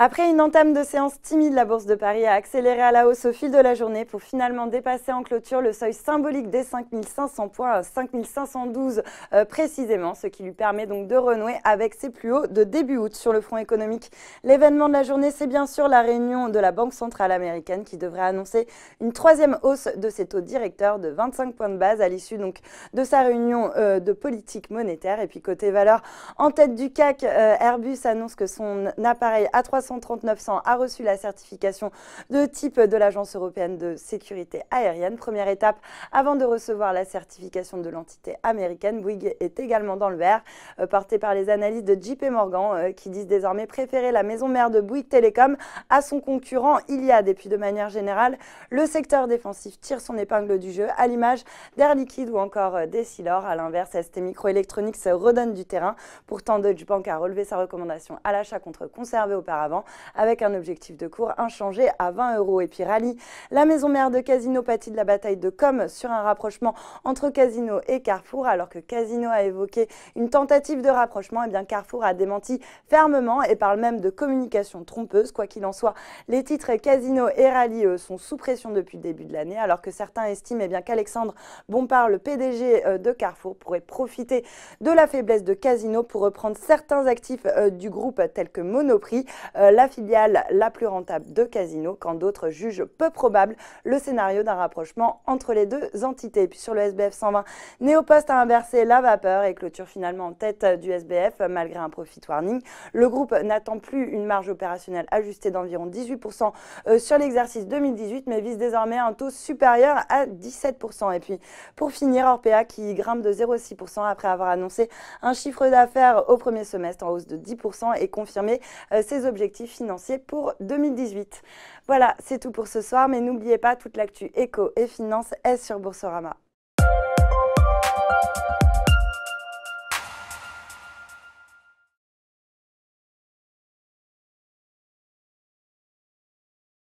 Après une entame de séance timide, la Bourse de Paris a accéléré à la hausse au fil de la journée pour finalement dépasser en clôture le seuil symbolique des 5500 points, à 5512 précisément, ce qui lui permet donc de renouer avec ses plus hauts de début août. Sur le front économique, l'événement de la journée, c'est bien sûr la réunion de la Banque centrale américaine qui devrait annoncer une troisième hausse de ses taux directeurs de 25 points de base à l'issue donc de sa réunion de politique monétaire. Et puis côté valeur, en tête du CAC, Airbus annonce que son appareil A330-900 a reçu la certification de type de l'Agence européenne de sécurité aérienne. Première étape avant de recevoir la certification de l'entité américaine. Bouygues est également dans le vert, porté par les analystes de JP Morgan qui disent désormais préférer la maison mère de Bouygues Télécom à son concurrent Iliad. Et puis de manière générale, le secteur défensif tire son épingle du jeu à l'image d'Air Liquide ou encore d'Essilor. À l'inverse, ST Microelectronics redonne du terrain. Pourtant, Deutsche Bank a relevé sa recommandation à l'achat contre conservé auparavant avec un objectif de cours inchangé à 20 €. Et puis Rallye, la maison mère de Casino pâtit de la bataille de com sur un rapprochement entre Casino et Carrefour. Alors que Casino a évoqué une tentative de rapprochement, et bien Carrefour a démenti fermement et parle même de communication trompeuse. Quoi qu'il en soit, les titres Casino et Rallye sont sous pression depuis le début de l'année, alors que certains estiment bien qu'Alexandre Bompard, le PDG de Carrefour, pourrait profiter de la faiblesse de Casino pour reprendre certains actifs du groupe tels que Monoprix, la filiale la plus rentable de Casino, quand d'autres jugent peu probable le scénario d'un rapprochement entre les deux entités. Et puis sur le SBF 120, Néopost a inversé la vapeur et clôture finalement en tête du SBF malgré un profit warning. Le groupe n'attend plus une marge opérationnelle ajustée d'environ 18% sur l'exercice 2018, mais vise désormais un taux supérieur à 17%. Et puis pour finir, Orpea qui grimpe de 0,6% après avoir annoncé un chiffre d'affaires au premier semestre en hausse de 10% et confirmé ses objectifs financiers pour 2018. Voilà, c'est tout pour ce soir, mais n'oubliez pas, toute l'actu éco et finance est sur Boursorama.